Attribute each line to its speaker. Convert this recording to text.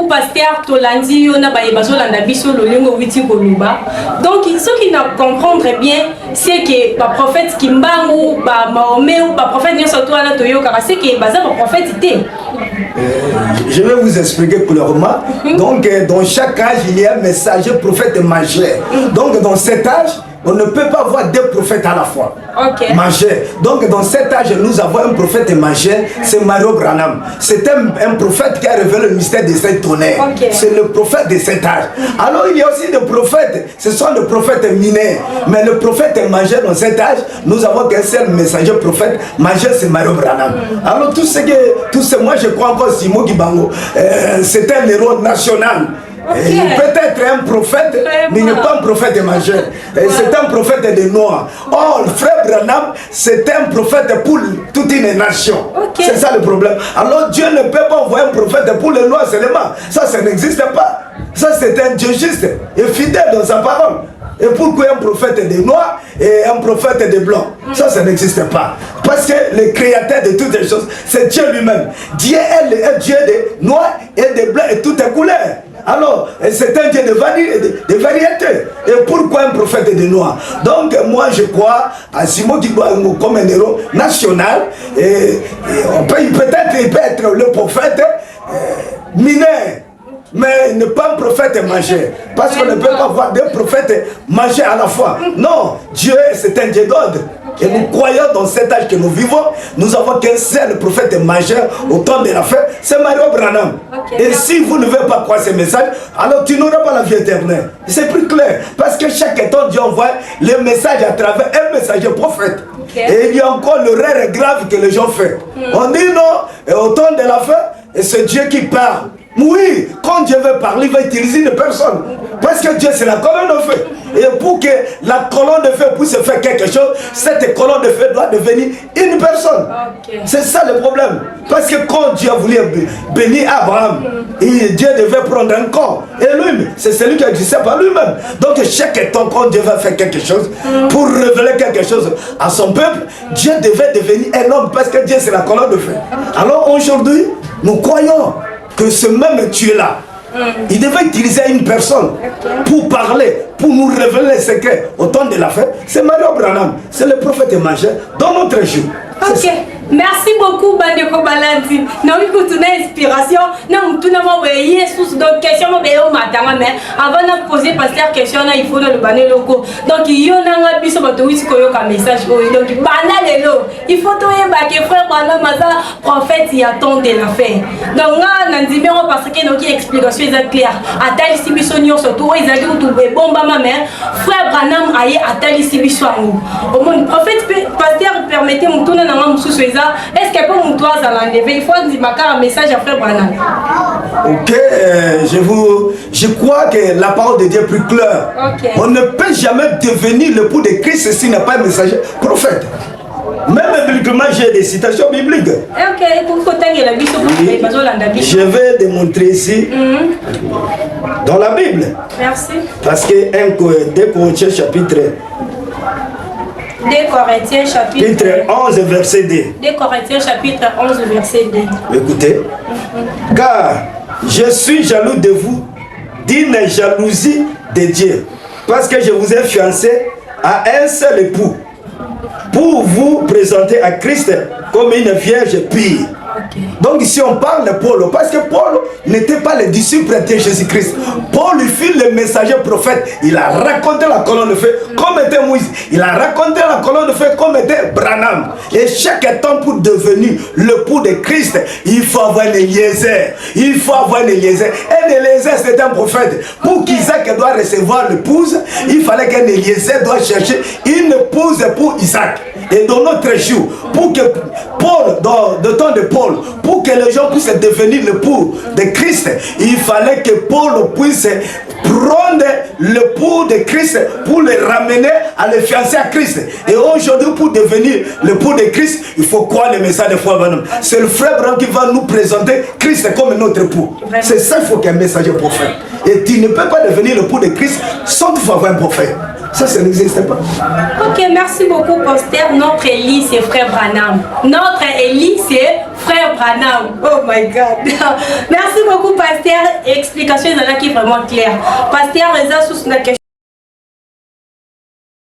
Speaker 1: pasteur Tolandi yona ba bazolanda biso lolingo witi koluba. Donc ce qui ne comprendre bien c'est que ba prophète Kimbangu ba Mahomet ou ba prophète nyonso to ala toyo kaka c'est que baza ba prophète té.
Speaker 2: Je vais vous expliquer clairement. Donc dans chaque âge il y a un messager prophète majeur. Donc dans cet âge on ne peut pas avoir deux prophètes à la fois.
Speaker 1: Okay.
Speaker 2: Majeur. Donc dans cet âge, nous avons un prophète majeur, c'est Mario Branham. C'est un prophète qui a révélé le mystère de cet tonnerre.
Speaker 1: Okay.
Speaker 2: C'est le prophète de cet âge. Alors il y a aussi des prophètes, ce sont des prophètes mineurs. Mais le prophète majeur dans cet âge, nous avons qu'un seul messager prophète majeur, c'est Mario Branham. Alors tout ce moi je crois encore Simon Gibango, c'est un héros national. Okay. Il peut être un prophète, mais il n'est pas un prophète majeur. C'est un prophète des Noirs. Or, le frère Branham, c'est un prophète pour toute une nation. Okay. C'est ça le problème. Alors, Dieu ne peut pas envoyer un prophète pour les Noirs seulement. Ça n'existe pas. Ça, c'est un Dieu juste et fidèle dans sa parole. Et pourquoi un prophète des Noirs et un prophète des Blancs? Ça n'existe pas. Parce que le créateur de toutes les choses, c'est Dieu lui-même. Dieu est un Dieu des Noirs et des Blancs et toutes les couleurs. Alors, c'est un Dieu de variété. Et pourquoi un prophète de noir? Donc, moi, je crois à Simon Gibango comme un héros national. Et peut-être il peut être le prophète mineur, mais ne pas un prophète majeur. Parce qu'on ne peut pas avoir deux prophètes majeurs à la fois. Non, Dieu, c'est un Dieu d'ordre. Et nous croyons dans cet âge que nous vivons, nous avons qu'un seul prophète majeur au temps de la fin, c'est Mario Branham. Okay. Et si vous ne voulez pas croire ces messages, alors tu n'auras pas la vie éternelle. C'est plus clair. Parce que chaque temps, Dieu envoie les messages à travers un messager prophète. Okay. Et il y a encore l'erreur grave que les gens font. On dit non, et au temps de la fin, et c'est Dieu qui parle. Oui, quand Dieu veut parler, il va utiliser une personne. Parce que Dieu, c'est la colonne de feu. Et pour que la colonne de feu puisse faire quelque chose, cette colonne de feu doit devenir une personne. Okay. C'est ça le problème. Parce que quand Dieu a voulu bénir Abraham, et Dieu devait prendre un corps. Et lui, c'est celui qui existait par lui-même. Donc chaque temps, quand Dieu va faire quelque chose, pour révéler quelque chose à son peuple, Dieu devait devenir un homme. Parce que Dieu, c'est la colonne de feu. Alors aujourd'hui, nous croyons que ce même Dieu-là, il devait utiliser une personne pour parler, pour nous révéler les secrets au temps de la fête. C'est Mario Branham, c'est le prophète majeur dans notre jour.
Speaker 1: Ok, merci beaucoup Bandeko Balandi. Nous avons une inspiration. Nous avons tout donc question mais avant de poser pasteur question il faut le banner loco. Donc il y a un biso message donc il faut que frère Banamaza prophète y attend de la fin. Donc on dit parce que donc explication est claire. Atali sibisonio surtout ils a dit tout bomba ma mère frère Branham aye atali sibiswangu. Au monde prophète pasteur permettez mon tourner est-ce que pour nous toi à l'enlever il faut dire un message à frère Branham.
Speaker 2: Ok, je crois que la parole de Dieu est plus claire. Okay. On ne peut jamais devenir le pour de Christ s'il n'a pas un messager prophète. Même bibliquement, j'ai des citations bibliques. Oui. Je vais démontrer ici dans la Bible.
Speaker 1: Merci.
Speaker 2: Parce que 2 Corinthiens chapitre
Speaker 1: 2 Corinthiens chapitre
Speaker 2: 11 verset 2.
Speaker 1: 2 Corinthiens chapitre 11 verset 2.
Speaker 2: Écoutez. Car je suis jaloux de vous d'une jalousie de Dieu. Parce que je vous ai fiancé à un seul époux. Pour vous présenter à Christ comme une vierge pure. Okay. Donc ici on parle de Paul, parce que Paul n'était pas le disciple de Jésus-Christ. Paul fut le messager prophète. Il a raconté la colonne de feu comme était Moïse. Il a raconté la colonne de feu comme était Branham. Et chaque temps pour devenir le pour de Christ, il faut avoir un Eliezer. Il faut avoir un Eliezer. Un Eliezer c'est un prophète. Pour qu'Isaac doit recevoir l'épouse, il fallait qu'un Eliezer doit chercher une épouse pour Isaac. Et dans notre jour, pour que Paul, dans le temps de Paul, pour que les gens puissent devenir l'époux de Christ, il fallait que Paul puisse prendre l'époux de Christ pour le ramener à le fiancer à Christ. Et aujourd'hui, pour devenir l'époux de Christ, il faut croire le message de frère Branham. C'est le frère Branham qui va nous présenter Christ comme notre époux. C'est ça qu'il faut qu'un messager prophète. Et tu ne peux pas devenir l'époux de Christ sans avoir un prophète. Ça n'existe pas.
Speaker 1: Ok, merci beaucoup, pasteur. Notre Élie, c'est frère Branham. Notre Élie, c'est frère Branham. Oh my God. Merci beaucoup, pasteur. Explication qui est vraiment claire. Pasteur, les sous la question.